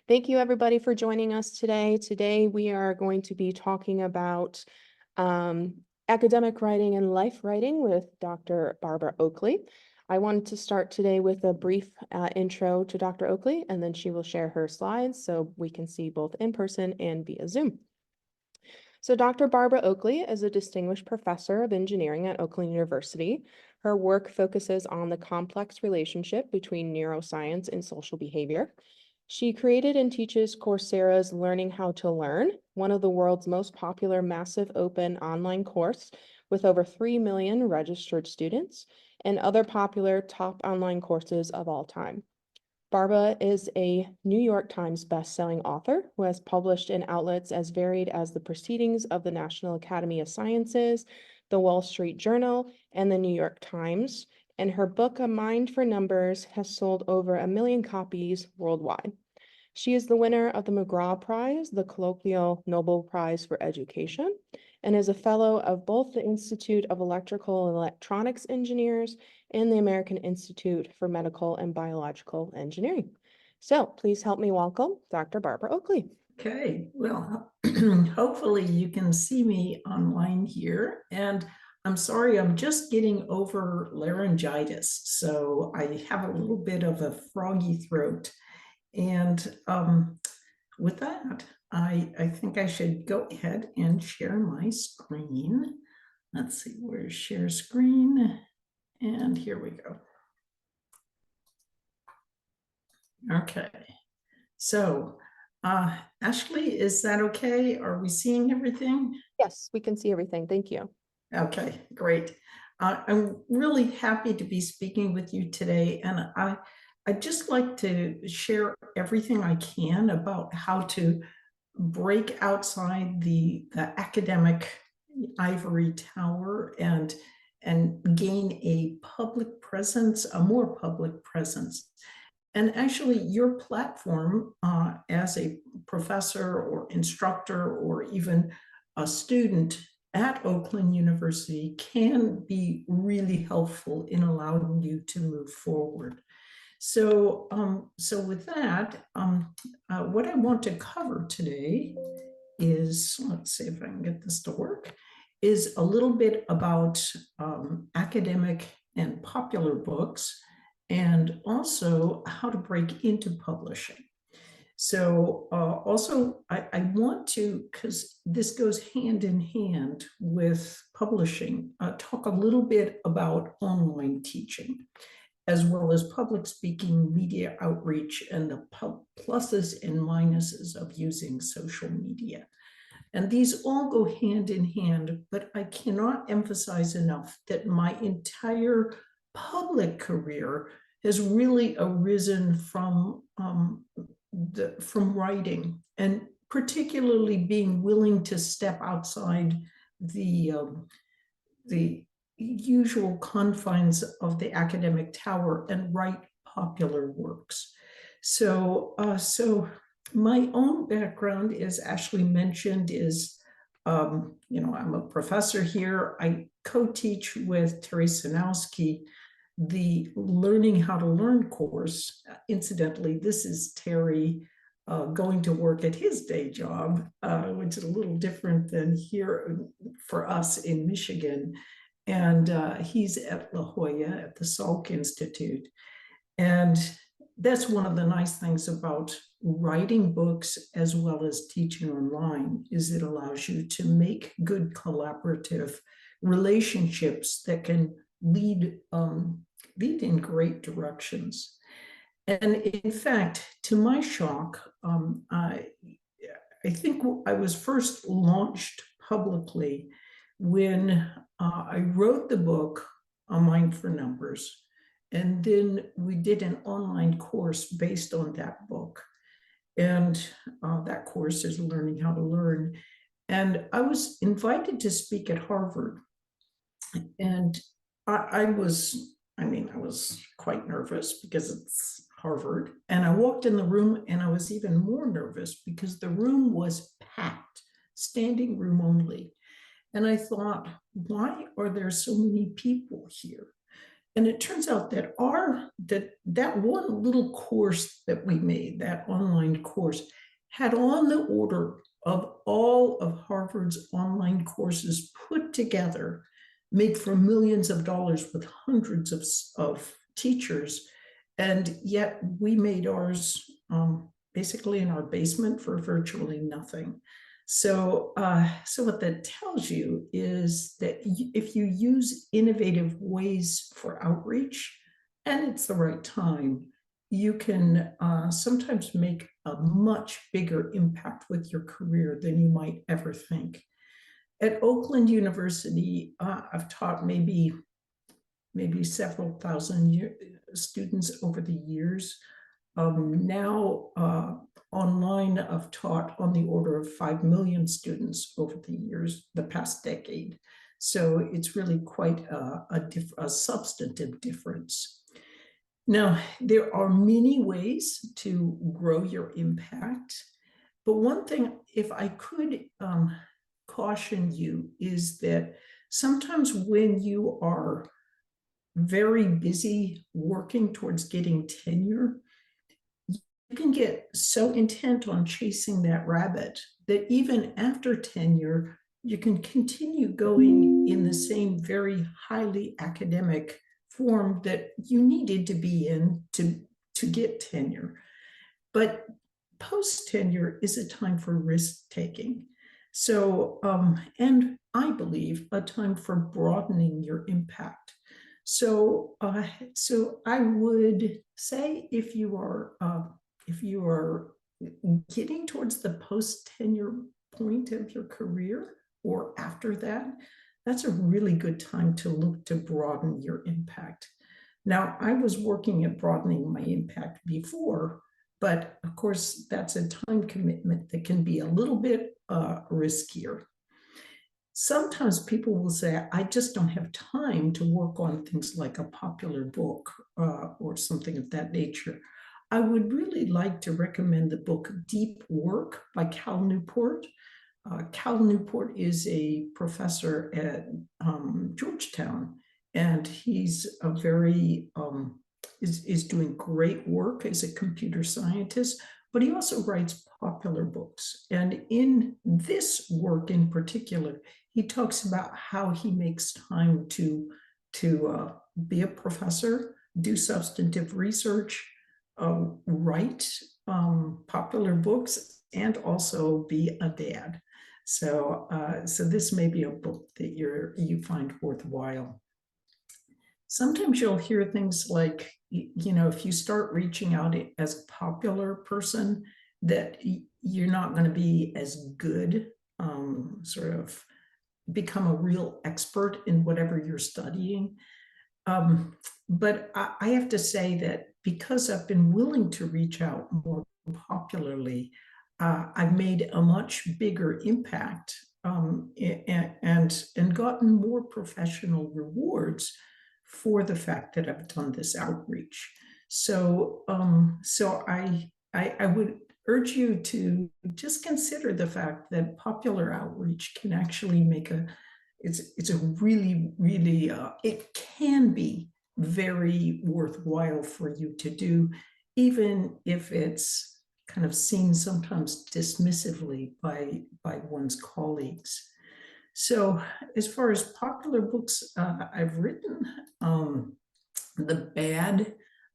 Thank you, everybody, for joining us today. Today, we are going to be talking about um, academic writing and life writing with Dr. Barbara Oakley. I wanted to start today with a brief intro to Dr. Oakley, and then she will share her slides so we can see both in person and via Zoom. So Dr. Barbara Oakley is a distinguished professor of engineering at Oakland University. Her work focuses on the complex relationship between neuroscience and social behavior. She created and teaches Coursera's Learning How to Learn, one of the world's most popular massive open online course with over 3 million registered students, and other popular top online courses of all time. Barbara is a New York Times bestselling author who has published in outlets as varied as the Proceedings of the National Academy of Sciences, the Wall Street Journal, and the New York Times. And her book, A Mind for Numbers, has sold over 1 million copies worldwide. She is the winner of the McGraw Prize, the colloquial Nobel Prize for Education, and is a fellow of both the Institute of Electrical and Electronics Engineers and the American Institute for Medical and Biological Engineering. So please help me welcome Dr. Barbara Oakley. Okay, well, hopefully you can see me online here. And I'm sorry, I'm just getting over laryngitis. So I have a little bit of a froggy throat. And with that, I think I should go ahead and share my screen. Let's see, where's share screen? And here we go. Okay, so Ashley, is that okay? Are we seeing everything? Yes, we can see everything. Thank you. Okay, great. I'm really happy to be speaking with you today, and I'd just like to share everything I can about how to break outside the academic ivory tower and gain a public presence, a more public presence. And actually, your platform as a professor or instructor or even a student at Oakland University can be really helpful in allowing you to move forward. So, with that, what I want to cover today is, let's see if I can get this to work, is a little bit about academic and popular books, and also how to break into publishing. So also, I want to, because this goes hand in hand with publishing, talk a little bit about online teaching, as well as public speaking, media outreach, and the pluses and minuses of using social media. And these all go hand in hand, but I cannot emphasize enough that my entire public career has really arisen from writing, and particularly being willing to step outside the usual confines of the academic tower and write popular works. So, my own background, as Ashley mentioned, is, I'm a professor here. I co-teach with Terry Sanowski the Learning How to Learn course. Incidentally, this is Terry going to work at his day job, which is a little different than here for us in Michigan. And he's at La Jolla at the Salk Institute. And that's one of the nice things about writing books as well as teaching online, is it allows you to make good collaborative relationships that can lead in great directions. And in fact, to my shock, I think I was first launched publicly when I wrote the book, A Mind for Numbers, and then we did an online course based on that book. And that course is Learning How to Learn. And I was invited to speak at Harvard. And I was quite nervous because it's Harvard. And I walked in the room and I was even more nervous because the room was packed, standing room only. And I thought, why are there so many people here? And it turns out that that one little course that we made, that online course, had on the order of all of Harvard's online courses put together, made for millions of dollars with hundreds of teachers. And yet we made ours basically in our basement for virtually nothing. So what that tells you is that if you use innovative ways for outreach, and it's the right time, you can sometimes make a much bigger impact with your career than you might ever think. At Oakland University, I've taught maybe several thousand students over the years. Now online, I've taught on the order of 5 million students over the years, the past decade. So it's really quite a substantive difference. Now, there are many ways to grow your impact, but one thing, if I could caution you, is that sometimes when you are very busy working towards getting tenure, you can get so intent on chasing that rabbit that even after tenure, you can continue going in the same very highly academic form that you needed to be in to get tenure. But post-tenure is a time for risk-taking. So, and I believe a time for broadening your impact. So I would say if you are getting towards the post-tenure point of your career or after that, that's a really good time to look to broaden your impact. Now, I was working at broadening my impact before, but of course, that's a time commitment that can be a little bit riskier. Sometimes people will say, I just don't have time to work on things like a popular book or something of that nature. I would really like to recommend the book Deep Work by Cal Newport. Cal Newport is a professor at Georgetown, and he's a very is doing great work as a computer scientist, but he also writes popular books. And in this work in particular, he talks about how he makes time to be a professor, do substantive research, write popular books, and also be a dad. So this may be a book that you find worthwhile. Sometimes you'll hear things like, if you start reaching out as a popular person, that you're not going to be as good, sort of become a real expert in whatever you're studying. But I have to say that because I've been willing to reach out more popularly, I've made a much bigger impact and gotten more professional rewards for the fact that I've done this outreach. So I would urge you to just consider the fact that popular outreach can actually make it's a really, really, it can be very worthwhile for you to do, even if it's kind of seen sometimes dismissively by one's colleagues. So as far as popular books I've written, the bad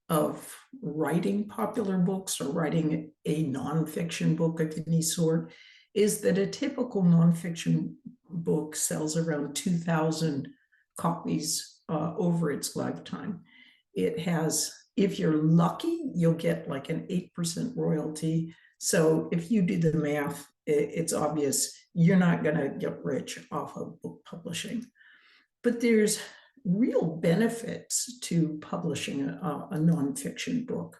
of writing popular books or writing a nonfiction book of any sort is that a typical nonfiction book sells around 2,000 copies over its lifetime. It has, if you're lucky, you'll get like an 8% royalty. So if you do the math, it's obvious you're not going to get rich off of book publishing. But there's real benefits to publishing a nonfiction book.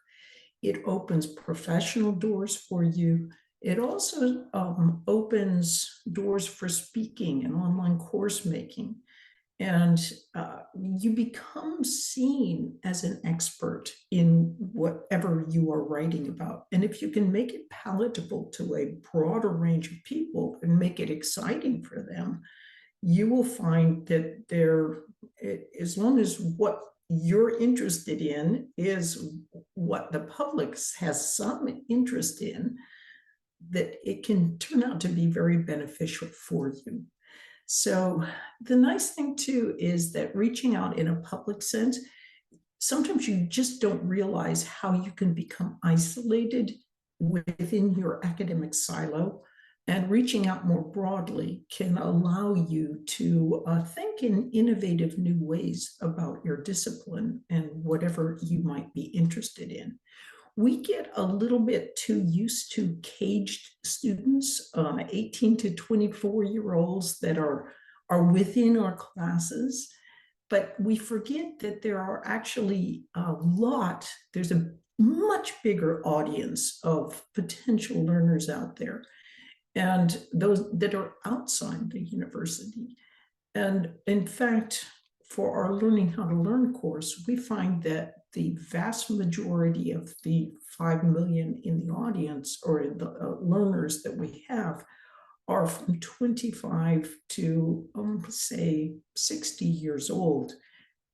It opens professional doors for you. It also opens doors for speaking and online course making. And you become seen as an expert in whatever you are writing about. And if you can make it palatable to a broader range of people and make it exciting for them, you will find that as long as what you're interested in is what the public has some interest in, that it can turn out to be very beneficial for you. So the nice thing too is that reaching out in a public sense, sometimes you just don't realize how you can become isolated within your academic silo. And reaching out more broadly can allow you to think in innovative new ways about your discipline and whatever you might be interested in. We get a little bit too used to caged students, 18 to 24-year-olds that are within our classes, but we forget that there are actually there's a much bigger audience of potential learners out there, and those that are outside the university. And in fact, for our Learning How to Learn course, we find that the vast majority of the 5 million in the audience, or in the learners that we have, are from 25 to say 60 years old.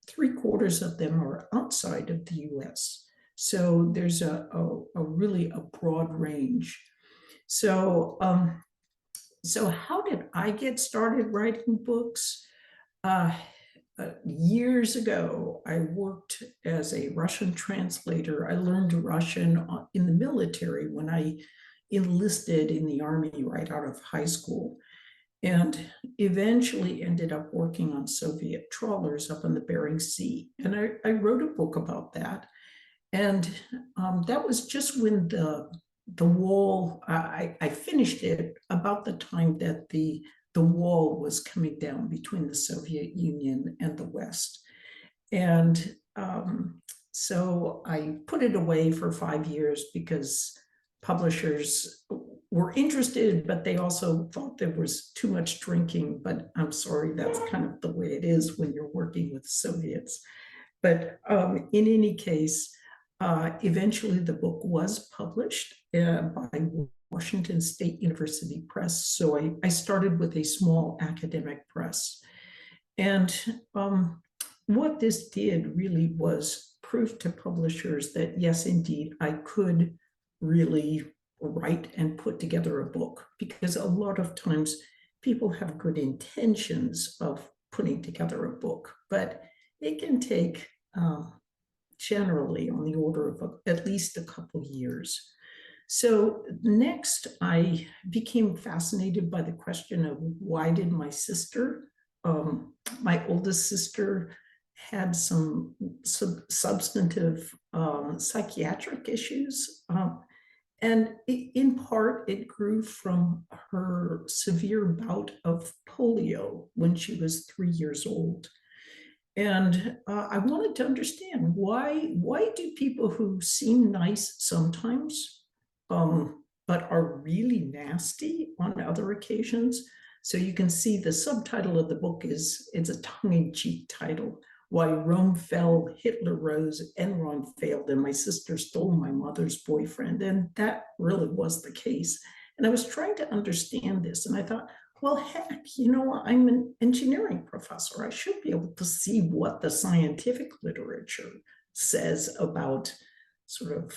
3/4 of them are outside of the US. So there's a really a broad range. So so how did I get started writing books? Years ago, I worked as a Russian translator. I learned Russian in the military when I enlisted in the Army right out of high school, and eventually ended up working on Soviet trawlers up in the Bering Sea. And I wrote a book about that. And that was just when the wall, I finished it about the time that the wall was coming down between the Soviet Union and the West. And so I put it away for 5 years because publishers were interested, but they also thought there was too much drinking. But I'm sorry, that's kind of the way it is when you're working with Soviets. But in any case, eventually the book was published by Washington State University Press. So I started with a small academic press. And what this did really was prove to publishers that, yes, indeed, I could really write and put together a book, because a lot of times people have good intentions of putting together a book, but it can take generally on the order of at least a couple years. So next, I became fascinated by the question of why did my sister, my oldest sister, had some substantive psychiatric issues. And in part, it grew from her severe bout of polio when she was 3 years old. And I wanted to understand why do people who seem nice sometimes, but are really nasty on other occasions? So you can see the subtitle of the book it's a tongue-in-cheek title: Why Rome Fell, Hitler Rose, Enron Failed, and My Sister Stole My Mother's Boyfriend. And that really was the case. And I was trying to understand this, and I thought, well, heck, I'm an engineering professor. I should be able to see what the scientific literature says about sort of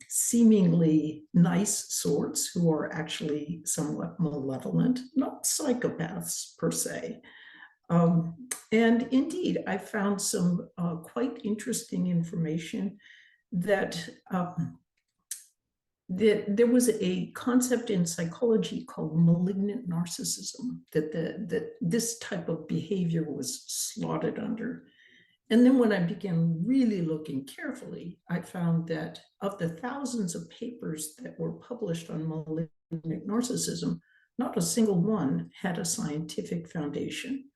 seemingly nice sorts who are actually somewhat malevolent, not psychopaths per se. And indeed, I found some quite interesting information that there was a concept in psychology called malignant narcissism that this type of behavior was slotted under. And then when I began really looking carefully, I found that of the thousands of papers that were published on malignant narcissism, not a single one had a scientific foundation.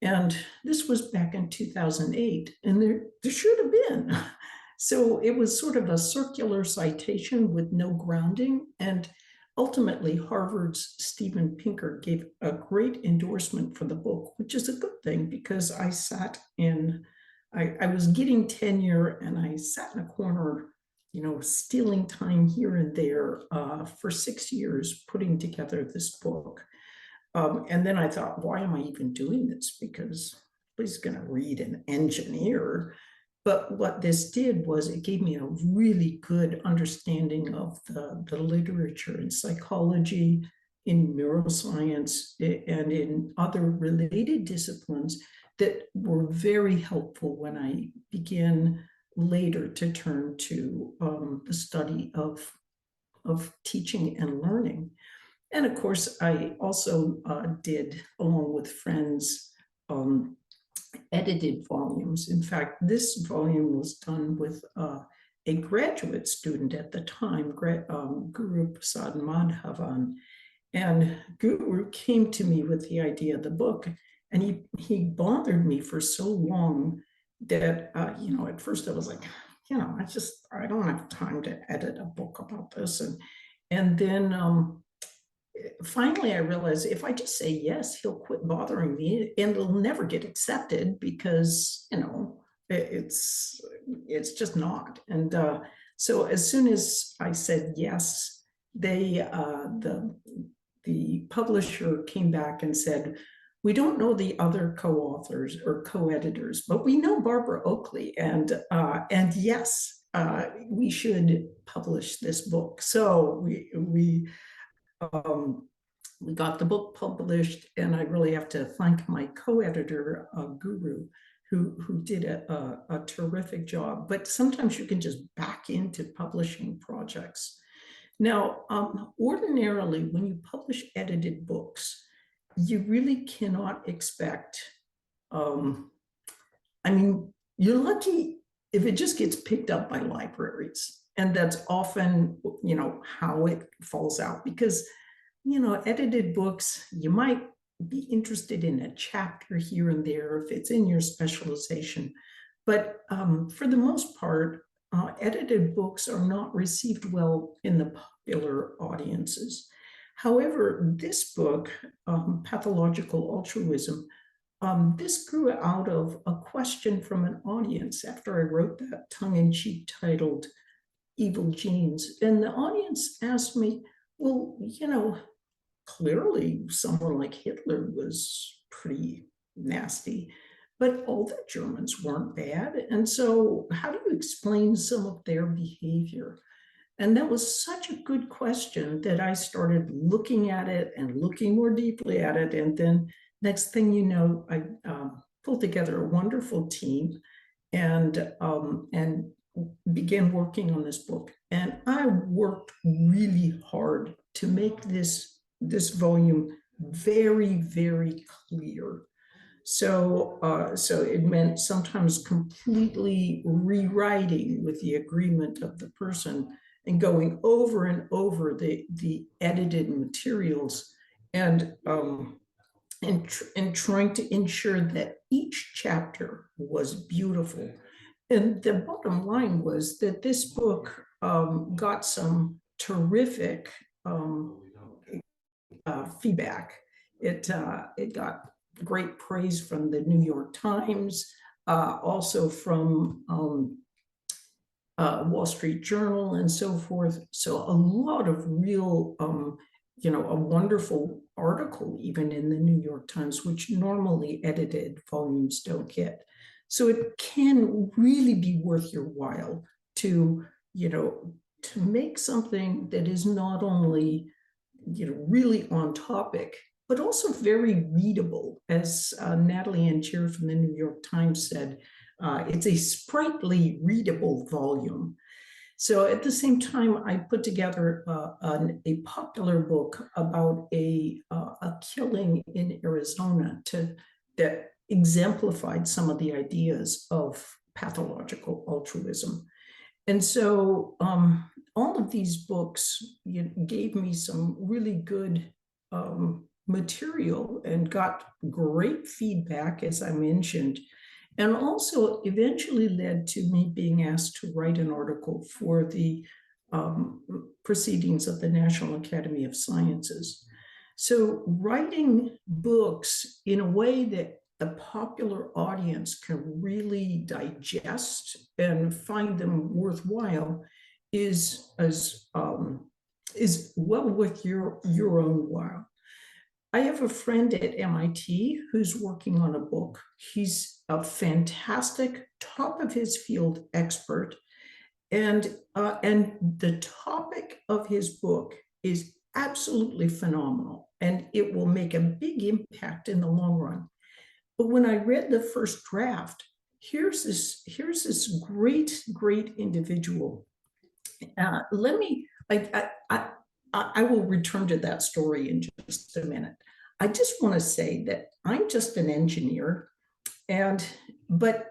And this was back in 2008, and there should have been. So it was sort of a circular citation with no grounding. And ultimately, Harvard's Steven Pinker gave a great endorsement for the book, which is a good thing, because I was getting tenure, and I sat in a corner, stealing time here and there for 6 years putting together this book. And then I thought, why am I even doing this? Because nobody's going to read an engineer. But what this did was it gave me a really good understanding of the literature in psychology, in neuroscience, and in other related disciplines that were very helpful when I began later to turn to the study of teaching and learning. And of course, I also did, along with friends, edited volumes. In fact, this volume was done with a graduate student at the time, Guru Prasad Madhavan. And Guru came to me with the idea of the book, and he bothered me for so long that, at first I was like, I don't have time to edit a book about this. And then finally I realized if I just say yes, he'll quit bothering me and it'll never get accepted because, it's just not. And so as soon as I said yes, the publisher came back and said, we don't know the other co-authors or co-editors, but we know Barbara Oakley, and yes, we should publish this book. So we got the book published, and I really have to thank my co-editor, Guru, who did a terrific job. But sometimes you can just back into publishing projects. Now, ordinarily, when you publish edited books, you really cannot expect, you're lucky if it just gets picked up by libraries. And that's often, how it falls out, because, edited books, you might be interested in a chapter here and there if it's in your specialization. But for the most part, edited books are not received well in the popular audiences. However, this book, Pathological Altruism, this grew out of a question from an audience after I wrote that tongue-in-cheek titled Evil Genes. And the audience asked me, well, clearly someone like Hitler was pretty nasty, but all the Germans weren't bad. And so how do you explain some of their behavior? And that was such a good question that I started looking at it and looking more deeply at it. And then next thing you know, I pulled together a wonderful team and began working on this book. And I worked really hard to make this volume very, very clear. So it meant sometimes completely rewriting with the agreement of the person and going over and over the edited materials and trying to ensure that each chapter was beautiful. And the bottom line was that this book got some terrific feedback. It got great praise from the New York Times, also from Wall Street Journal and so forth. So a lot of real, a wonderful article even in the New York Times, which normally edited volumes don't get. So it can really be worth your while to make something that is not only really on topic, but also very readable. As Natalie Angier from the New York Times said, it's a sprightly, readable volume. So at the same time, I put together a popular book about a killing in Arizona that exemplified some of the ideas of pathological altruism. And so all of these books gave me some really good material and got great feedback, as I mentioned, and also eventually led to me being asked to write an article for the Proceedings of the National Academy of Sciences. So writing books in a way that the popular audience can really digest and find them worthwhile is well worth your own while. I have a friend at MIT who's working on a book. He's a fantastic, top of his field expert, and the topic of his book is absolutely phenomenal, and it will make a big impact in the long run. But when I read the first draft, here's this great individual. Let me I will return to that story in just a minute. I just want to say that I'm just an engineer, and but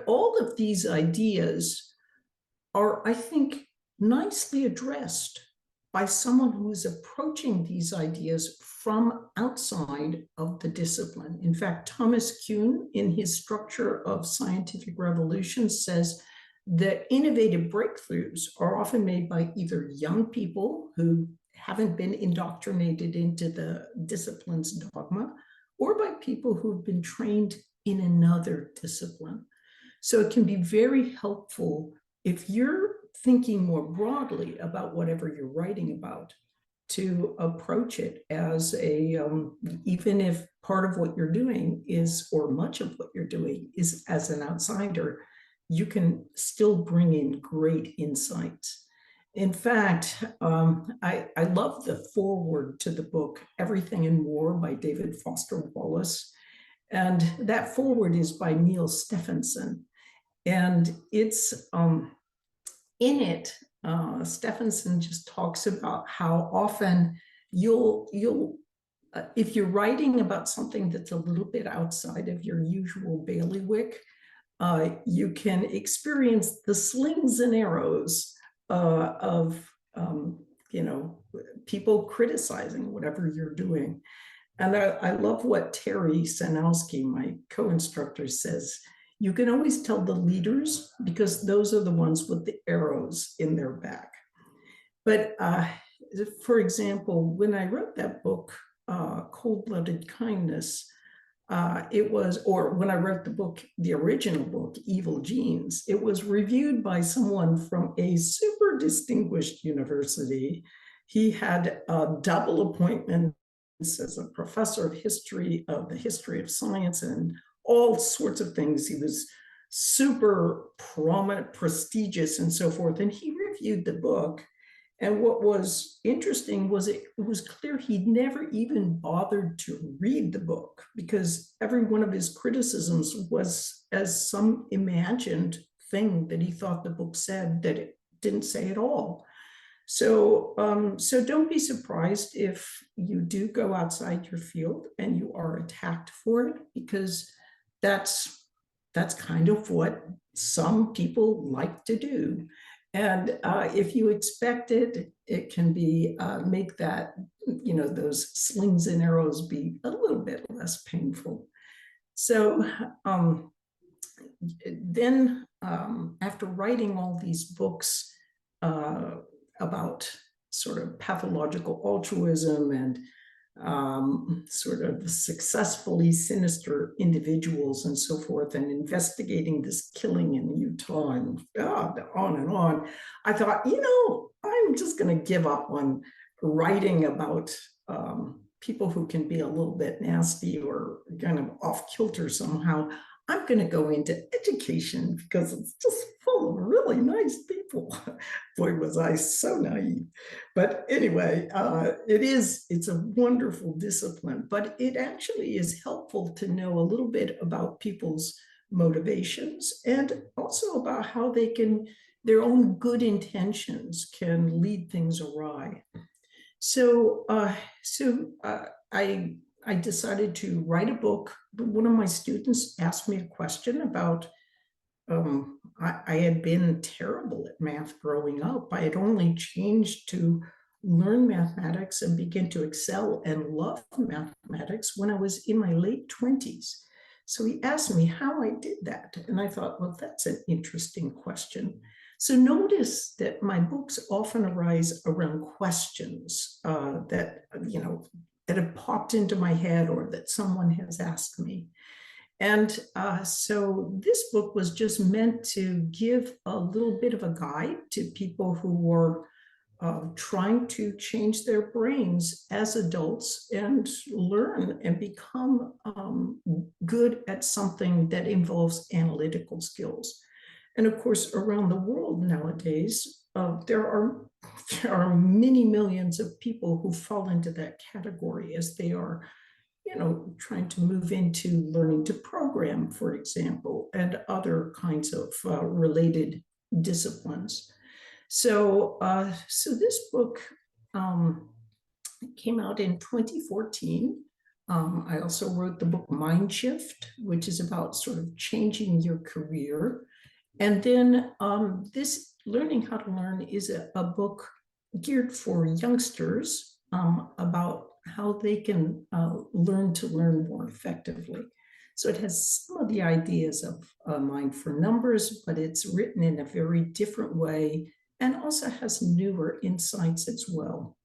all of these ideas are, I think, nicely addressed by someone who is approaching these ideas from outside of the discipline. In fact, Thomas Kuhn, in his Structure of Scientific Revolution, says that innovative breakthroughs are often made by either young people who haven't been indoctrinated into the discipline's dogma, or by people who've been trained in another discipline. So it can be very helpful if you're thinking more broadly about whatever you're writing about, to approach it as even if part of what you're doing is, or much of what you're doing is as an outsider, you can still bring in great insights. In fact, I love the foreword to the book, Everything in War by David Foster Wallace. And that foreword is by Neil Stephenson. And it's in it, Stephenson just talks about how often you'll if you're writing about something that's a little bit outside of your usual bailiwick, you can experience the slings and arrows of people criticizing whatever you're doing. And I love what Terry Sanowski, my co-instructor, says. You can always tell the leaders because those are the ones with the arrows in their back. But for example, when I wrote that book, Cold-Blooded Kindness, or when I wrote the book, the original book, Evil Genes, it was reviewed by someone from a super distinguished university. He had double appointments as a professor of history, of the history of science, and all sorts of things. He was super prominent, prestigious, and so forth. And he reviewed the book. And what was interesting was it was clear he'd never even bothered to read the book, because every one of his criticisms was as some imagined thing that he thought the book said that it didn't say at all. So don't be surprised if you do go outside your field and you are attacked for it, because that's kind of what some people like to do. And if you expect it, it can be make that, those slings and arrows be a little bit less painful. So then after writing all these books about sort of pathological altruism and sort of successfully sinister individuals and so forth, and investigating this killing in Utah and on, I thought, I'm just going to give up on writing about people who can be a little bit nasty or kind of off kilter somehow. I'm going to go into education because it's just full of really nice people. Boy, was I so naive. But anyway, it's a wonderful discipline, but it actually is helpful to know a little bit about people's motivations, and also about how their own good intentions can lead things awry. So I decided to write a book. One of my students asked me a question about, I had been terrible at math growing up. I had only changed to learn mathematics and begin to excel and love mathematics when I was in my late 20s. So he asked me how I did that. And I thought, well, that's an interesting question. So notice that my books often arise around questions that have popped into my head or that someone has asked me. And so this book was just meant to give a little bit of a guide to people who were trying to change their brains as adults and learn and become good at something that involves analytical skills. And of course, around the world nowadays, there are many millions of people who fall into that category as they are, trying to move into learning to program, for example, and other kinds of related disciplines. So this book came out in 2014. I also wrote the book Mind Shift, which is about sort of changing your career. And then this Learning How to Learn is a book geared for youngsters about how they can learn to learn more effectively. So it has some of the ideas of Mind for Numbers, but it's written in a very different way and also has newer insights as well.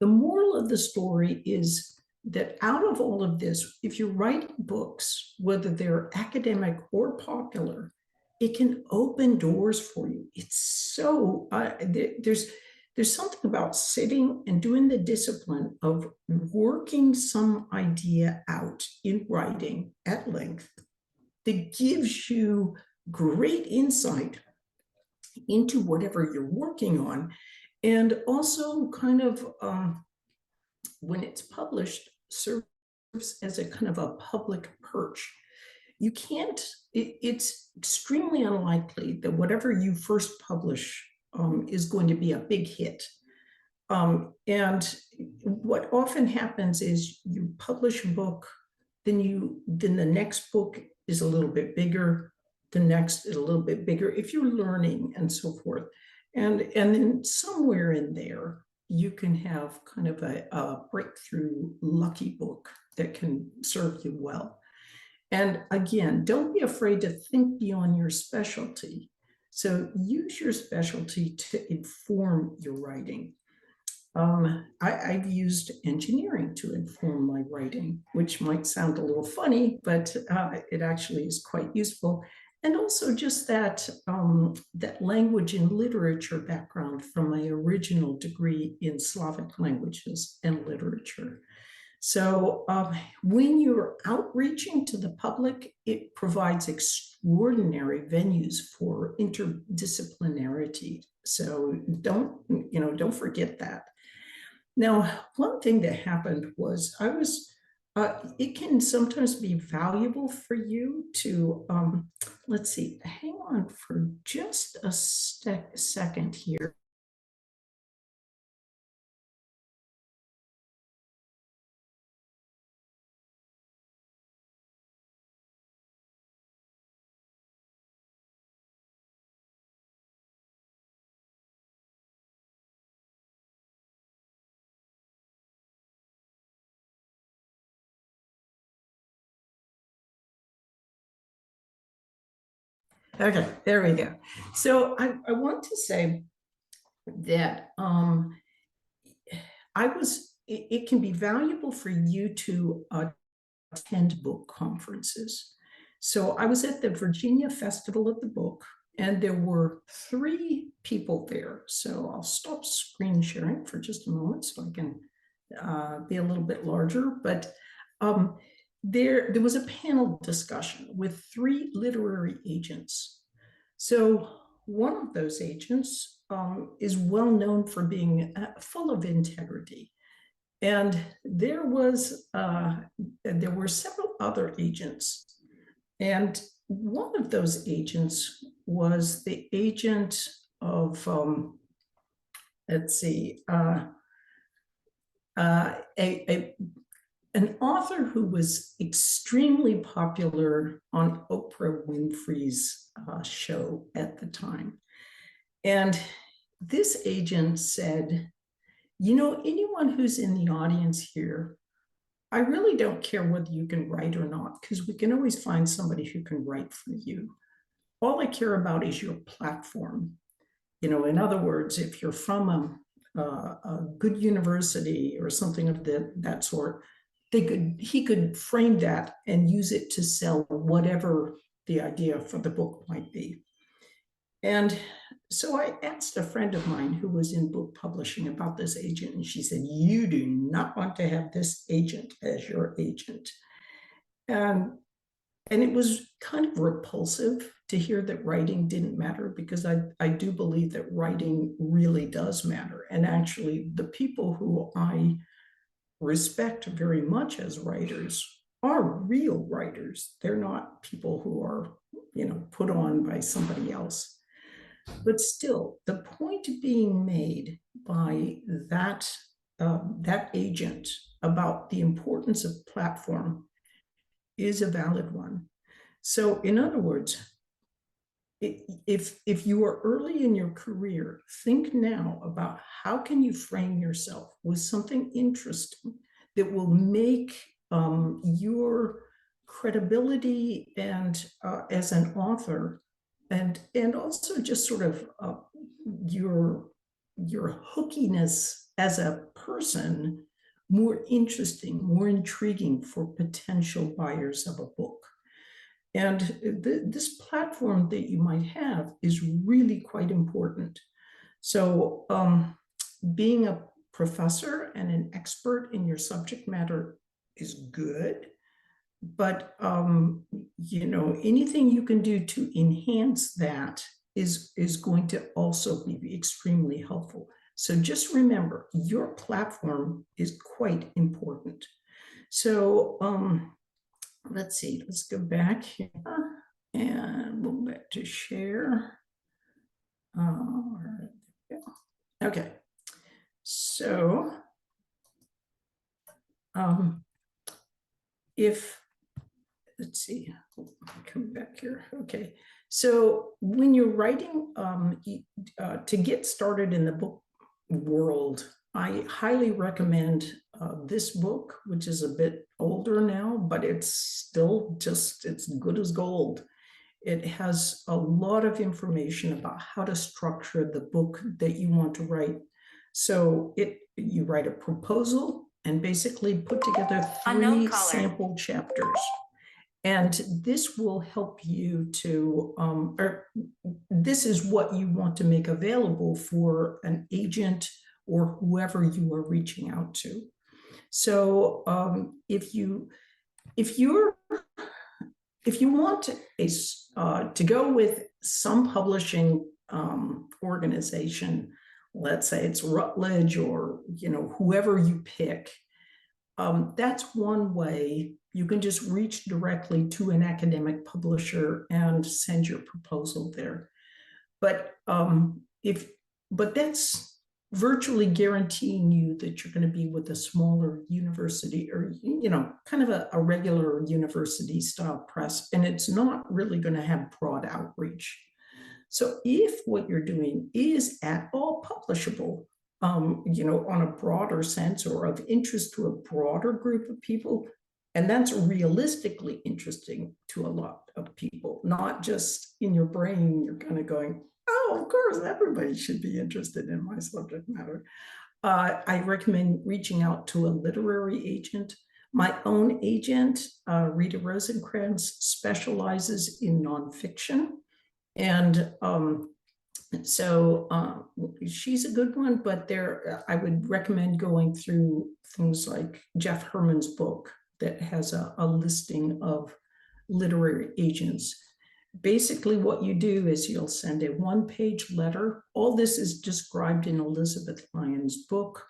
The moral of the story is that out of all of this, if you write books, whether they're academic or popular, it can open doors for you. It's so, there's something about sitting and doing the discipline of working some idea out in writing at length that gives you great insight into whatever you're working on. And also kind of, when it's published, serves as a kind of a public perch. You can't, it's extremely unlikely that whatever you first publish is going to be a big hit. And what often happens is you publish a book, then the next book is a little bit bigger, the next is a little bit bigger if you're learning and so forth. And then somewhere in there, you can have kind of a breakthrough lucky book that can serve you well. And again, don't be afraid to think beyond your specialty. So use your specialty to inform your writing. I've used engineering to inform my writing, which might sound a little funny, but it actually is quite useful. And also just that language and literature background from my original degree in Slavic languages and literature. So when you're outreaching to the public, it provides extraordinary venues for interdisciplinarity. So don't forget that. Now, one thing that happened was it can sometimes be valuable for you to, let's see, hang on for just a second here. Okay, there we go. So I want to say that it can be valuable for you to attend book conferences. So I was at the Virginia Festival of the Book, and there were 3 people there. So I'll stop screen sharing for just a moment so I can be a little bit larger. But there was a panel discussion with 3 literary agents. So one of those agents is well known for being full of integrity. And there were several other agents. And one of those agents was the agent of, let's see, an author who was extremely popular on Oprah Winfrey's show at the time. And this agent said, anyone who's in the audience here, I really don't care whether you can write or not, because we can always find somebody who can write for you. All I care about is your platform. In other words, if you're from a good university or something of that sort, he could frame that and use it to sell whatever the idea for the book might be. And so I asked a friend of mine who was in book publishing about this agent, and she said, "You do not want to have this agent as your agent." Um, and it was kind of repulsive to hear that writing didn't matter, because I do believe that writing really does matter. And actually, the people who I respect very much as writers are real writers. They're not people who are, put on by somebody else. But still, the point being made by that agent about the importance of platform is a valid one. So, in other words, if you are early in your career, think now about how can you frame yourself with something interesting that will make your credibility and as an author, and also just sort of your hookiness as a person more interesting, more intriguing for potential buyers of a book. And this platform that you might have is really quite important. So being a professor and an expert in your subject matter is good, but anything you can do to enhance that is going to also be extremely helpful. So just remember, your platform is quite important. So let's see, let's go back here and we'll go back to share. Okay, so if, let's see, come back here. Okay, so when you're writing, to get started in the book world, I highly recommend this book, which is a bit older now, but it's still it's good as gold. It has a lot of information about how to structure the book that you want to write. So you write a proposal and basically put together 3 sample chapters. And this will help you to, or this is what you want to make available for an agent or whoever you are reaching out to. So if you want to go with some publishing organization, let's say it's Routledge or whoever you pick, that's one way. You can just reach directly to an academic publisher and send your proposal there. But that's virtually guaranteeing you that you're going to be with a smaller university or kind of a regular university style press, and it's not really going to have broad outreach. So if what you're doing is at all publishable, on a broader sense or of interest to a broader group of people, and that's realistically interesting to a lot of people, not just in your brain, you're kind of going, oh, of course, everybody should be interested in my subject matter. I recommend reaching out to a literary agent. My own agent, Rita Rosenkrantz, specializes in nonfiction. And so she's a good one, but I would recommend going through things like Jeff Herman's book that has a listing of literary agents. Basically, what you do is you'll send a 1-page letter. All this is described in Elizabeth Lyon's book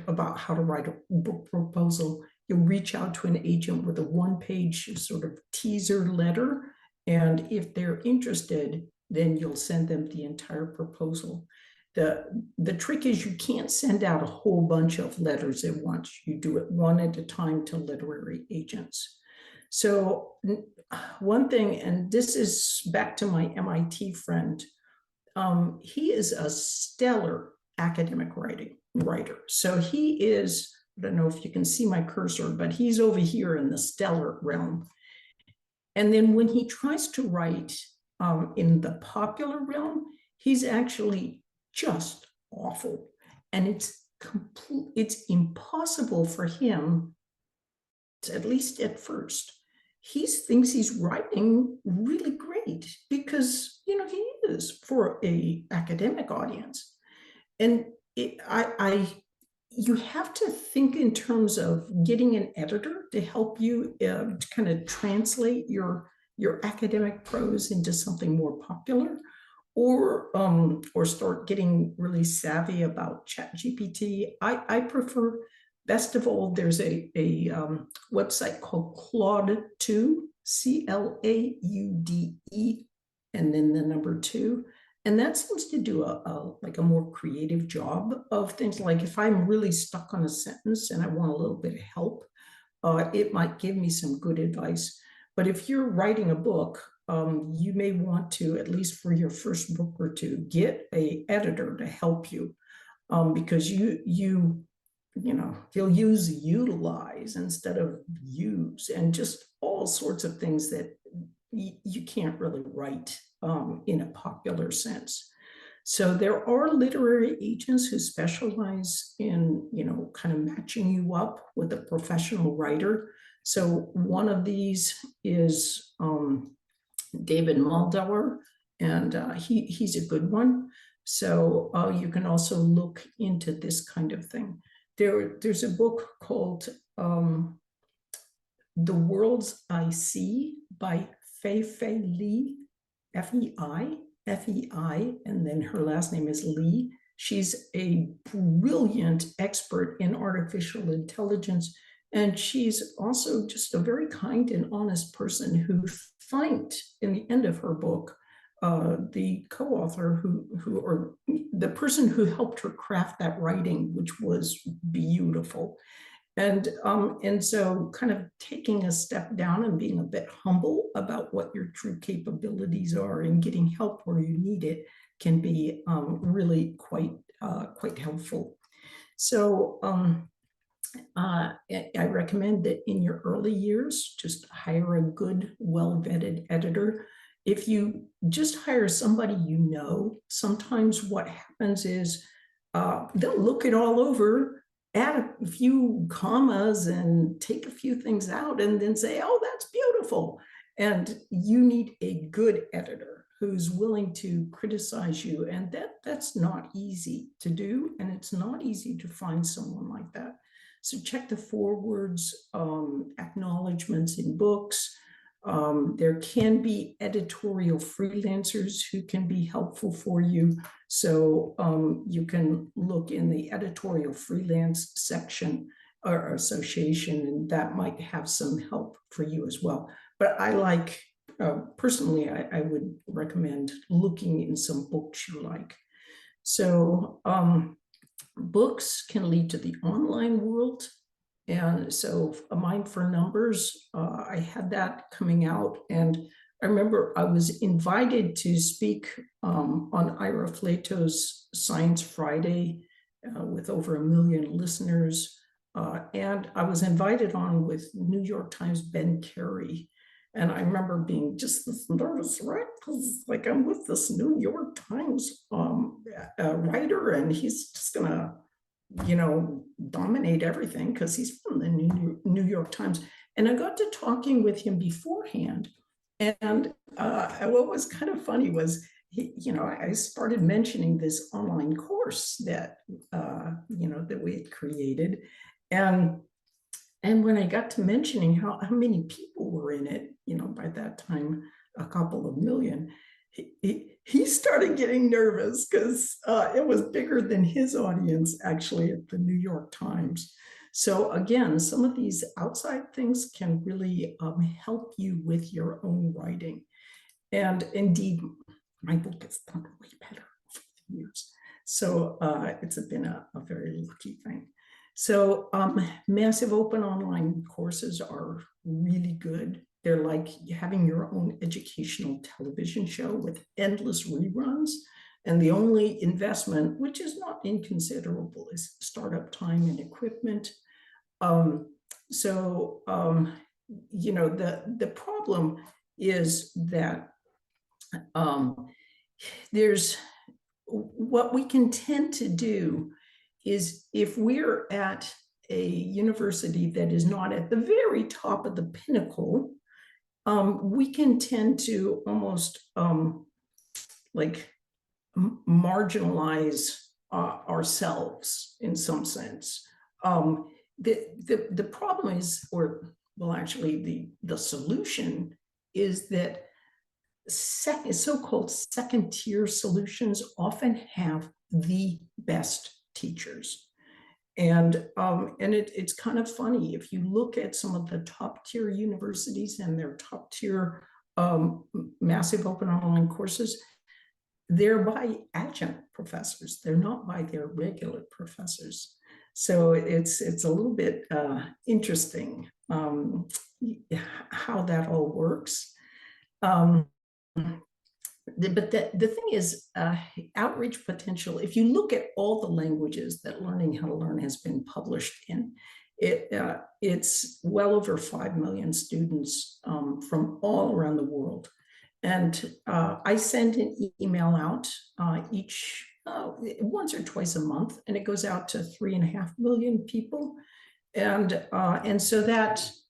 about how to write a book proposal. You'll reach out to an agent with a 1-page sort of teaser letter. And if they're interested, then you'll send them the entire proposal. The trick is you can't send out a whole bunch of letters at once. You do it one at a time to literary agents. So one thing, and this is back to my MIT friend, he is a stellar academic writer. So he is, I don't know if you can see my cursor, but he's over here in the stellar realm. And then when he tries to write in the popular realm, he's actually just awful. And it's impossible for him, at least at first. He thinks he's writing really great because, he is for a academic audience. And you have to think in terms of getting an editor to help you to kind of translate your academic prose into something more popular, or start getting really savvy about ChatGPT. I prefer, best of all, there's a website called Claude 2, CLAUDE, and then the number 2. And that seems to do like a more creative job of things. Like if I'm really stuck on a sentence and I want a little bit of help, it might give me some good advice. But if you're writing a book, you may want to, at least for your first book or two, get an editor to help you, because you'll use utilize instead of use, and just all sorts of things that you can't really write in a popular sense. So there are literary agents who specialize in, kind of matching you up with a professional writer. So one of these is David Muldaur, and he's a good one. So you can also look into this kind of thing. There's a book called The Worlds I See by Fei Li, Fei, and then her last name is Li. She's a brilliant expert in artificial intelligence, and she's also just a very kind and honest person who thanked in the end of her book the co-author or the person who helped her craft that writing, which was beautiful. And so kind of taking a step down and being a bit humble about what your true capabilities are and getting help where you need it can be really quite helpful. So I recommend that in your early years, just hire a good, well-vetted editor. If you just hire somebody sometimes what happens is they'll look it all over, add a few commas and take a few things out, and then say, oh, that's beautiful. And you need a good editor who's willing to criticize you. And that's not easy to do. And it's not easy to find someone like that. So check the forewords, acknowledgments in books. There can be editorial freelancers who can be helpful for you. So you can look in the editorial freelance section or association, and that might have some help for you as well. But I like, personally, I would recommend looking in some books you like. So books can lead to the online world. And so A Mind for Numbers, I had that coming out. And I remember I was invited to speak on Ira Flato's Science Friday with over 1 million listeners. And I was invited on with New York Times Ben Carey. And I remember being just this nervous, right? Because like I'm with this New York Times writer, and he's just gonna, dominate everything because he's from the New York Times. And I got to talking with him beforehand. And what was kind of funny was, I started mentioning this online course that, that we had created. And when I got to mentioning how many people were in it, by that time, a couple of million, he started getting nervous because it was bigger than his audience actually at the New York Times. So again, some of these outside things can really help you with your own writing. And indeed, my book has done way better over the years. So it's been a very lucky thing. So massive open online courses are really good. They're like having your own educational television show with endless reruns. And the only investment, which is not inconsiderable, is startup time and equipment. The problem is that there's what we can tend to do is, if we're at a university that is not at the very top of the pinnacle, we can tend to almost like marginalize ourselves in some sense. The problem is, or well, actually, the solution is that so-called second-tier solutions often have the best teachers. And it's kind of funny if you look at some of the top tier universities and their top tier massive open online courses, they're by adjunct professors. They're not by their regular professors. So it's a little bit interesting how that all works. But the thing is, outreach potential, if you look at all the languages that Learning How to Learn has been published in, it's well over 5 million students from all around the world. And I send an email out each once or twice a month, and it goes out to 3.5 million people. And so that's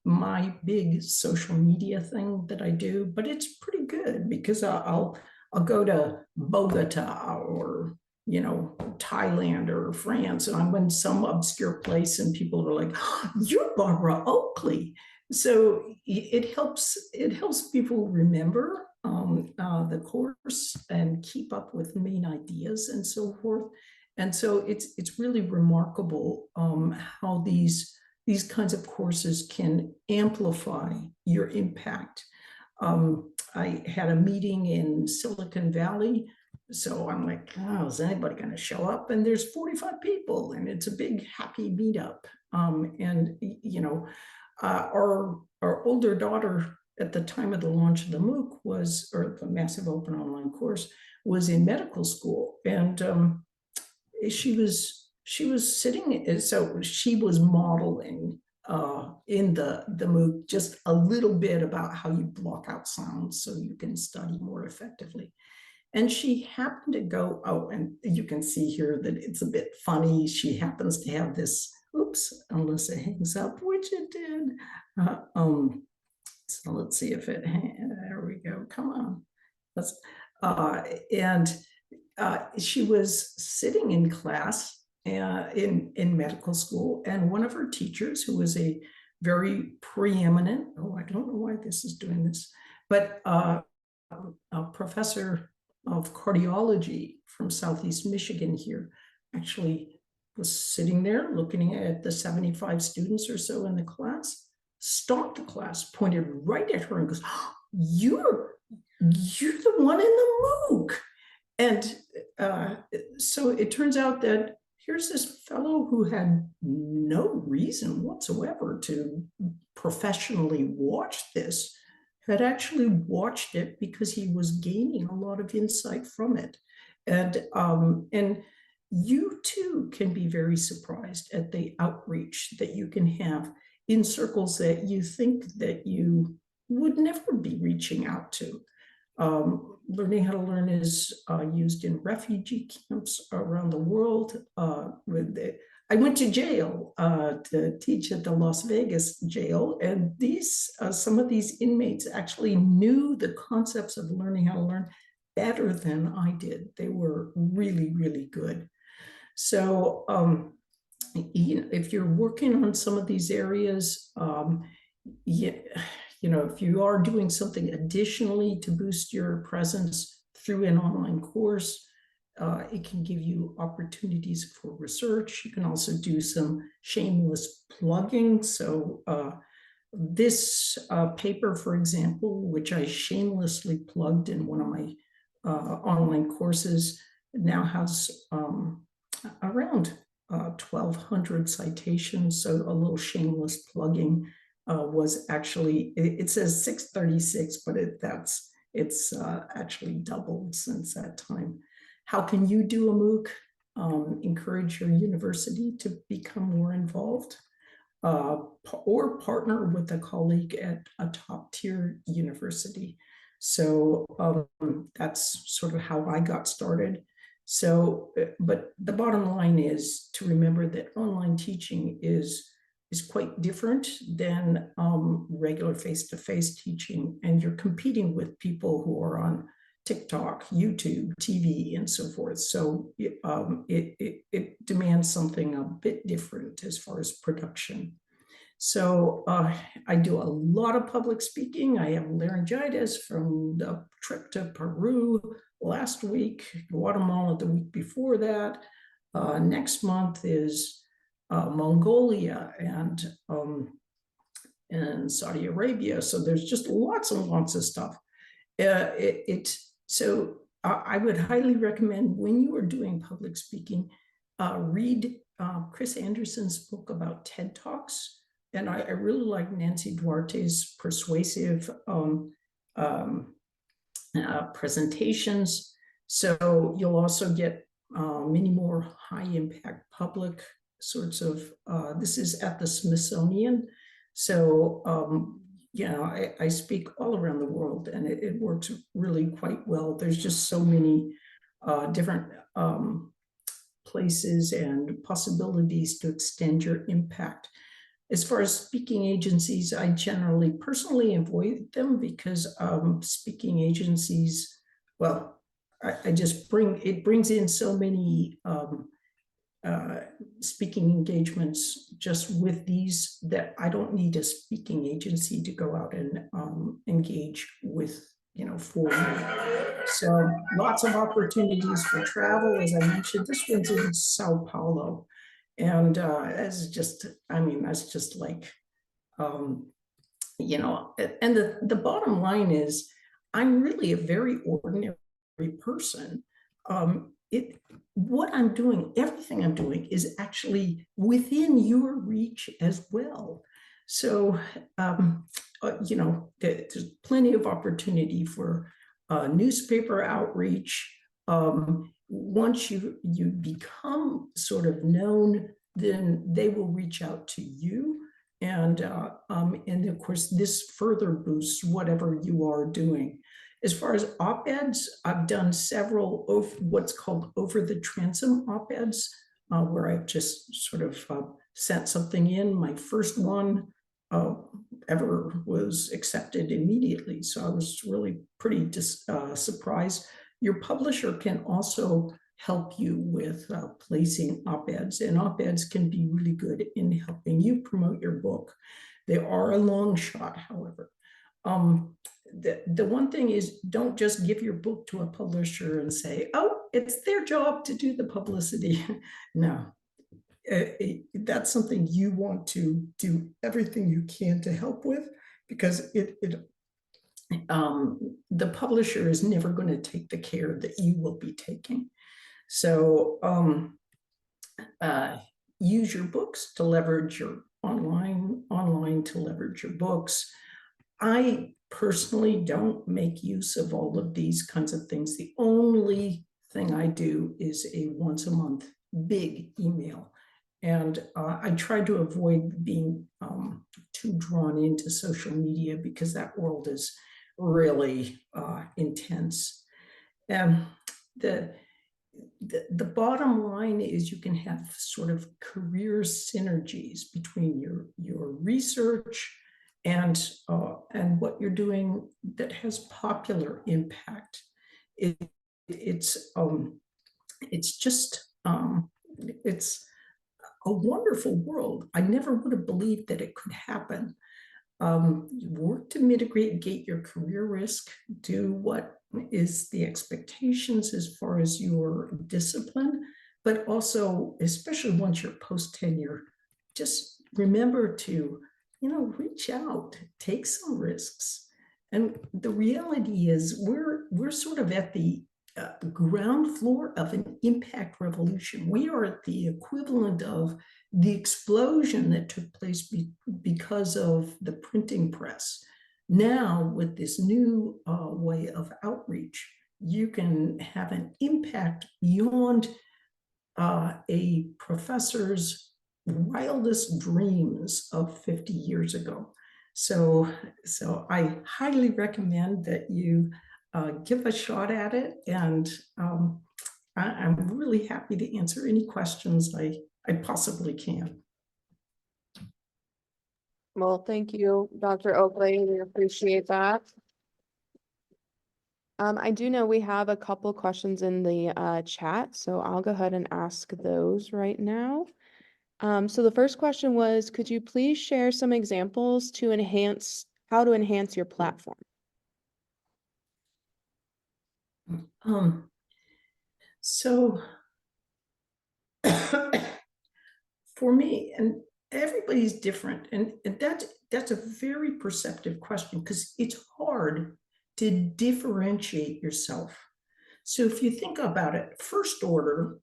my big social media thing that I do, but it's pretty good because I'll go to Bogota or Thailand or France, and I'm in some obscure place, and people are like, oh, "You're Barbara Oakley." So it helps people remember the course and keep up with main ideas and so forth. And so it's really remarkable how these kinds of courses can amplify your impact. I had a meeting in Silicon Valley, so I'm like, oh, is anybody going to show up? And there's 45 people, and it's a big happy meetup. And our older daughter at the time of the launch of the MOOC or the massive open online course, was in medical school, and she was sitting, so she was modeling in the MOOC just a little bit about how you block out sounds so you can study more effectively. And she happened to go, oh, and you can see here that it's a bit funny. She happens to have this, oops, unless it hangs up, which it did. So let's see if it, there we go, come on. She was sitting in class in medical school, and one of her teachers, who was a very preeminent, I don't know why this is doing this, but a professor of cardiology from Southeast Michigan here, actually was sitting there looking at the 75 students or so in the class, stopped the class, pointed right at her and goes, oh, you're the one in the MOOC. And so it turns out that here's this fellow who had no reason whatsoever to professionally watch this, had actually watched it because he was gaining a lot of insight from it. And you too can be very surprised at the outreach that you can have in circles that you think that you would never be reaching out to. Learning How to Learn is used in refugee camps around the world. I went to jail to teach at the Las Vegas jail, and some of these inmates actually knew the concepts of Learning How to Learn better than I did. They were really, really good. So if you're working on some of these areas, if you are doing something additionally to boost your presence through an online course, it can give you opportunities for research. You can also do some shameless plugging. So this paper, for example, which I shamelessly plugged in one of my online courses, now has around 1,200 citations. So a little shameless plugging. Was actually, it says 636, but it's actually doubled since that time. How can you do a MOOC? Encourage your university to become more involved, or partner with a colleague at a top tier university. So that's sort of how I got started. So, but the bottom line is to remember that online teaching is quite different than regular face-to-face teaching, and you're competing with people who are on TikTok, YouTube, TV, and so forth. So it demands something a bit different as far as production. So I do a lot of public speaking. I have laryngitis from the trip to Peru last week, Guatemala the week before that. Next month is Mongolia and Saudi Arabia. So there's just lots and lots of stuff. So I would highly recommend, when you are doing public speaking, read Chris Anderson's book about TED Talks. And I really like Nancy Duarte's persuasive presentations. So you'll also get many more high impact public sorts of, this is at the Smithsonian. So, I speak all around the world, and it works really quite well. There's just so many different places and possibilities to extend your impact. As far as speaking agencies, I generally personally avoid them because speaking agencies, well, it brings in so many speaking engagements just with these that I don't need a speaking agency to go out and engage with, for me. So lots of opportunities for travel. As I mentioned, this one's in Sao Paulo. And that's just like, and the bottom line is, I'm really a very ordinary person. What I'm doing, everything I'm doing is actually within your reach as well. So, there's plenty of opportunity for newspaper outreach. Once you become sort of known, then they will reach out to you. And of course, this further boosts whatever you are doing. As far as op-eds, I've done several of what's called over the transom op-eds, where I've just sort of sent something in. My first one ever was accepted immediately. So I was really pretty surprised. Your publisher can also help you with placing op-eds, and op-eds can be really good in helping you promote your book. They are a long shot, however. The one thing is, don't just give your book to a publisher and say, oh, it's their job to do the publicity. No, that's something you want to do everything you can to help with, because the publisher is never going to take the care that you will be taking. So use your books to leverage your online to leverage your books. I personally don't make use of all of these kinds of things. The only thing I do is a once a month big email. And I try to avoid being too drawn into social media, because that world is really intense. And the bottom line is, you can have sort of career synergies between your research and what you're doing that has popular impact. It's a wonderful world. I never would have believed that it could happen. Work to mitigate your career risk, do what is the expectations as far as your discipline, but also, especially once you're post-tenure, just remember to, reach out, take some risks. And the reality is, we're sort of at the ground floor of an impact revolution. We are at the equivalent of the explosion that took place because of the printing press. Now, with this new way of outreach, you can have an impact beyond a professor's wildest dreams of 50 years ago. So I highly recommend that you give a shot at it, and I'm really happy to answer any questions I possibly can. Well, thank you, Dr. Oakley. We appreciate that. I do know we have a couple questions in the chat, so I'll go ahead and ask those right now. So the first question was, could you please share some examples to enhance how to enhance your platform? So for me, and everybody's different, and that's a very perceptive question because it's hard to differentiate yourself. So if you think about it, first order,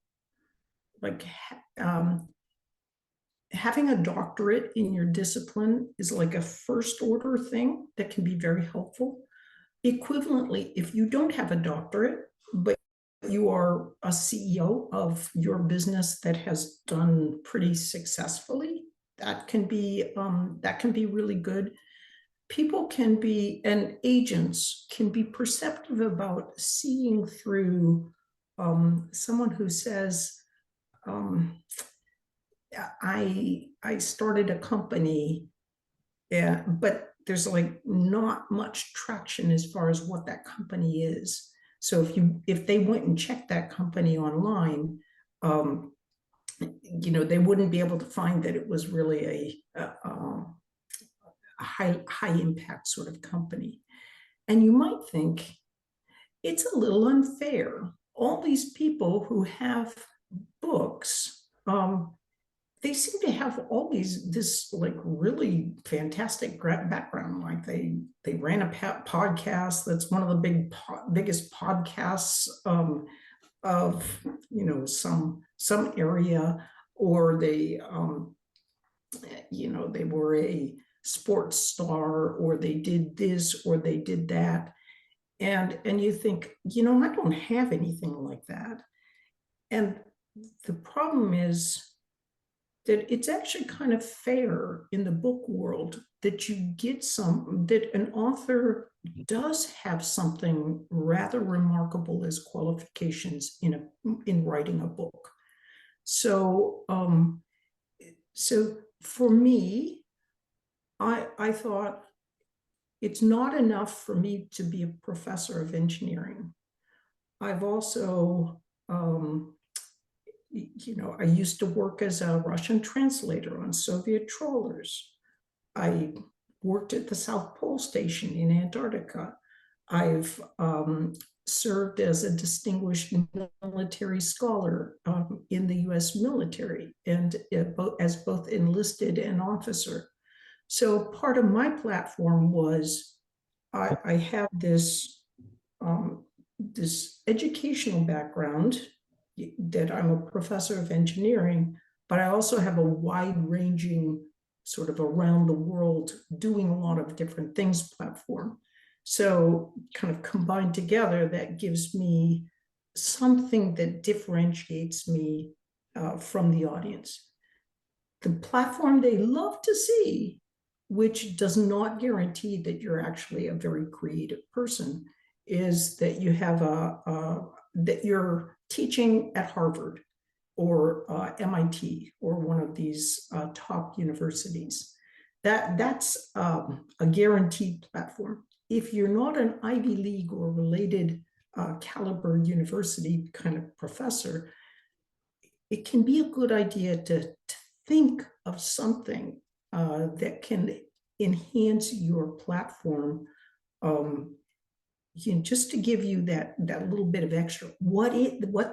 like having a doctorate in your discipline is like a first order thing that can be very helpful. Equivalently, if you don't have a doctorate, but you are a CEO of your business that has done pretty successfully, that can be really good. People can be, and agents can be perceptive about seeing through someone who says, I started a company, yeah, but there's like not much traction as far as what that company is. So if they went and checked that company online, they wouldn't be able to find that it was really a high impact sort of company. And you might think it's a little unfair. All these people who have books, they seem to have all this like really fantastic background. Like they ran a podcast that's one of the biggest podcasts of some area, or they were a sports star, or they did this or they did that, and you think, I don't have anything like that. And the problem is that it's actually kind of fair in the book world that you get that an author does have something rather remarkable as qualifications in writing a book. So for me, I thought it's not enough for me to be a professor of engineering. I've also I used to work as a Russian translator on Soviet trawlers. I worked at the South Pole Station in Antarctica. I've served as a distinguished military scholar in the US military, and as both enlisted and officer. So part of my platform was I have this educational background, that I'm a professor of engineering, but I also have a wide-ranging sort of around the world doing a lot of different things platform. So kind of combined together, that gives me something that differentiates me from the audience. The platform they love to see, which does not guarantee that you're actually a very creative person, is that you have that you're teaching at Harvard or MIT or one of these top universities. That's a guaranteed platform. If you're not an Ivy League or related caliber university kind of professor, it can be a good idea to think of something that can enhance your platform, just to give you that little bit of extra. What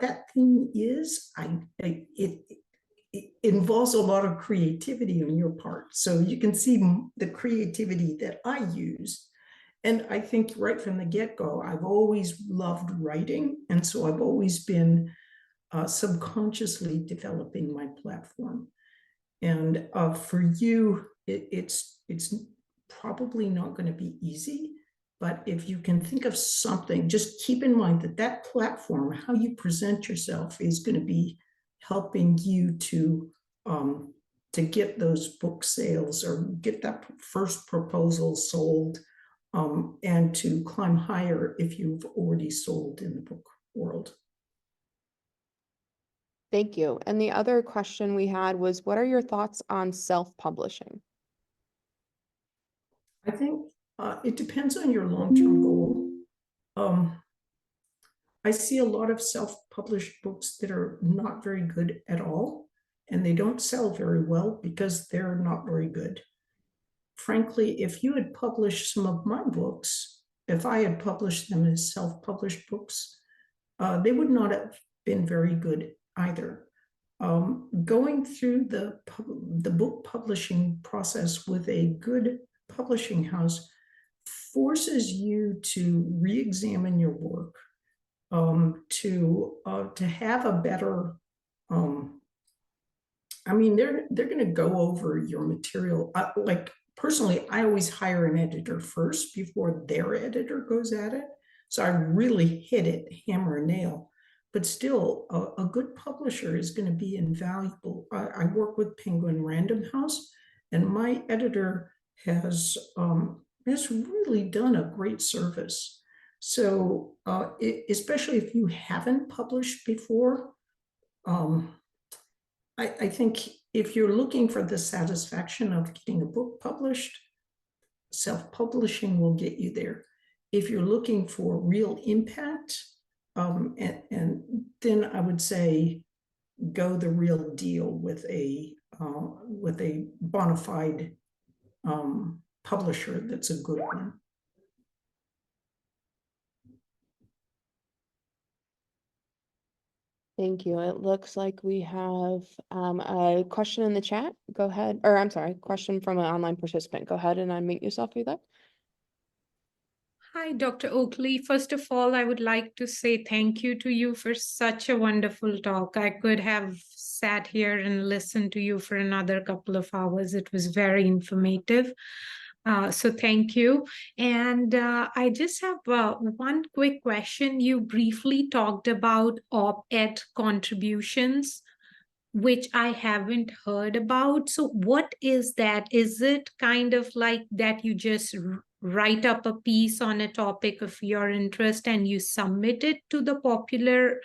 that thing is, it involves a lot of creativity on your part. So you can see the creativity that I use. And I think right from the get-go, I've always loved writing. And so I've always been subconsciously developing my platform. And for you, it's probably not going to be easy. But if you can think of something, just keep in mind that platform, how you present yourself, is going to be helping you to get those book sales or get that first proposal sold, and to climb higher if you've already sold in the book world. Thank you. And the other question we had was, what are your thoughts on self-publishing? I think it depends on your long-term goal. I see a lot of self-published books that are not very good at all, and they don't sell very well because they're not very good. Frankly, if you had published some of my books, if I had published them as self-published books, they would not have been very good either. Going through the book publishing process with a good publishing house forces you to re-examine your work, to have a better. I mean, they're going to go over your material. Like personally, I always hire an editor first before their editor goes at it. So I really hit it hammer and nail. But still, a good publisher is going to be invaluable. I work with Penguin Random House, and my editor has really done a great service. So, especially if you haven't published before, I think if you're looking for the satisfaction of getting a book published, self-publishing will get you there. If you're looking for real impact, and then I would say go the real deal with a bona fide publisher that's a good one. Thank you. It looks like we have a question in the chat. Go ahead. Or I'm sorry, question from an online participant. Go ahead and unmute yourself if you'd like. Hi, Dr. Oakley. First of all, I would like to say thank you to you for such a wonderful talk. I could have sat here and listened to you for another couple of hours. It was very informative. So thank you. And I just have one quick question. You briefly talked about op-ed contributions, which I haven't heard about. So what is that? Is it kind of like that you just write up a piece on a topic of your interest and you submit it to the popular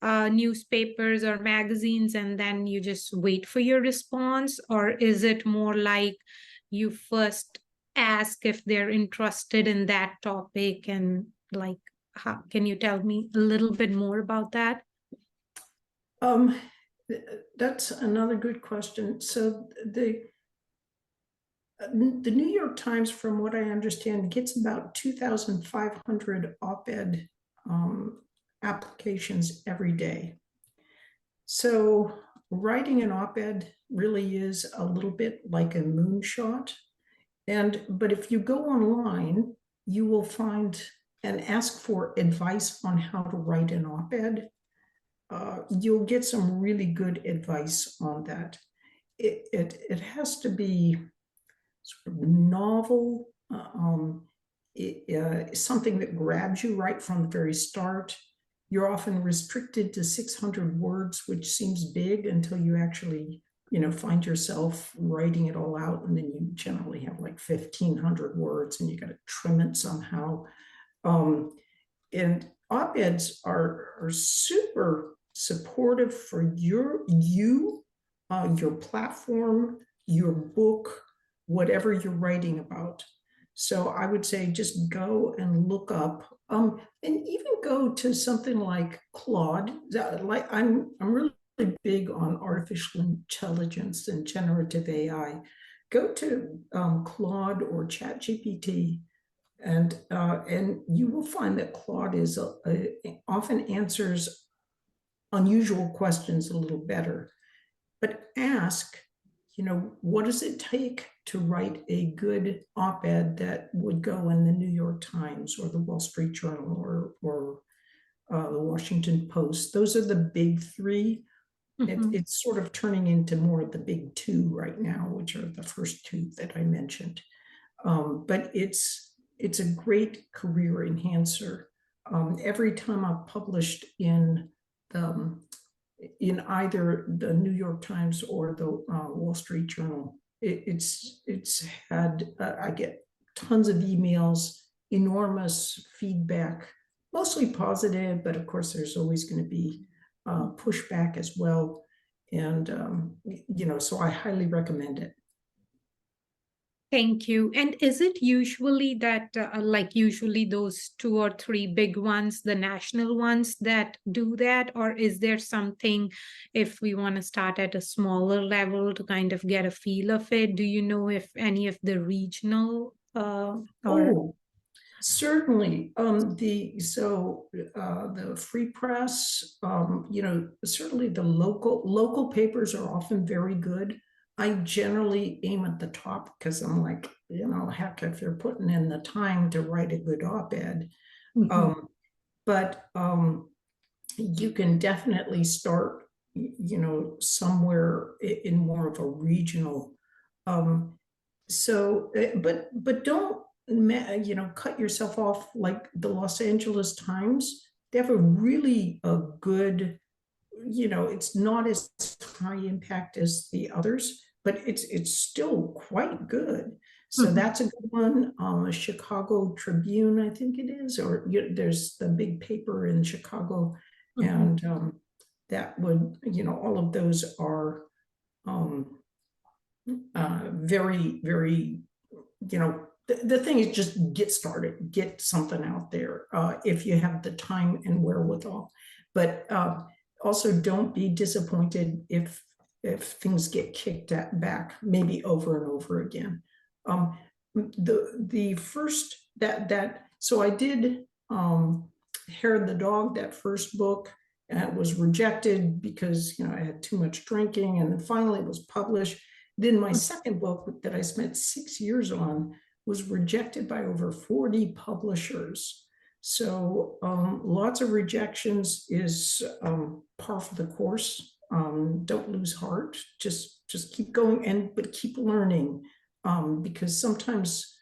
newspapers or magazines, and then you just wait for your response? Or is it more like you first ask if they're interested in that topic, and like, how can you tell me a little bit more about that? That's another good question. So the New York Times, from what I understand, gets about 2,500 op-ed applications every day. So writing an op-ed really is a little bit like a moonshot. But if you go online, you will find and ask for advice on how to write an op-ed. You'll get some really good advice on that. It has to be sort of novel, something that grabs you right from the very start. You're often restricted to 600 words, which seems big until you actually, find yourself writing it all out, and then you generally have like 1,500 words, and you got to trim it somehow. And op-eds are super supportive for your platform, your book, whatever you're writing about. So I would say just go and look up, and even go to something like Claude. I'm really big on artificial intelligence and generative AI. Go to Claude or ChatGPT, and you will find that Claude often answers unusual questions a little better. But ask, what does it take to write a good op-ed that would go in the New York Times or the Wall Street Journal or the Washington Post? Those are the big three. It's sort of turning into more of the big two right now, which are the first two that I mentioned. But it's a great career enhancer. Every time I've published in either the New York Times or the Wall Street Journal, it's had I get tons of emails, enormous feedback, mostly positive, but of course there's always going to be pushback as well. And so I highly recommend it. Thank you. And is it usually that, like usually those 2 or 3 big ones, the national ones that do that? Or is there something if we want to start at a smaller level to kind of get a feel of it? Do you know if any of the regional or Oh, certainly. The Free Press, certainly the local papers are often very good. I generally aim at the top because I'm like, heck, if they're putting in the time to write a good op-ed. But you can definitely start, somewhere in more of a regional. But don't cut yourself off like the Los Angeles Times. They have a good, it's not as high impact as the others, but it's still quite good. So that's a good one. Chicago Tribune, I think it is, or there's the big paper in Chicago, and that would, all of those are very, very, the thing is just get started, get something out there if you have the time and wherewithal. But also don't be disappointed if things get kicked back, maybe over and over again. The first so I did Hair the Dog, that first book, and it was rejected because I had too much drinking, and then finally it was published. Then my second book that I spent 6 years on was rejected by over 40 publishers. So lots of rejections is par for the course. Don't lose heart. Just keep going, but keep learning, because sometimes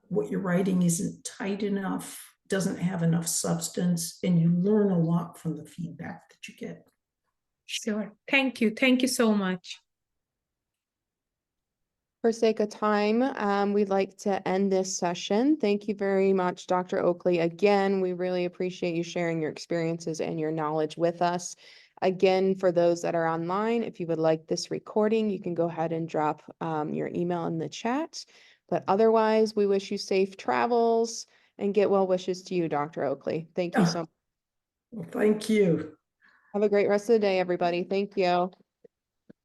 what you're writing isn't tight enough, doesn't have enough substance, and you learn a lot from the feedback that you get. Sure. Thank you. Thank you so much. For sake of time, we'd like to end this session. Thank you very much, Dr. Oakley. Again, we really appreciate you sharing your experiences and your knowledge with us. Again, for those that are online, if you would like this recording, you can go ahead and drop your email in the chat. But otherwise, we wish you safe travels and get well wishes to you, Dr. Oakley. Thank you so much. Well, thank you. Have a great rest of the day, everybody. Thank you.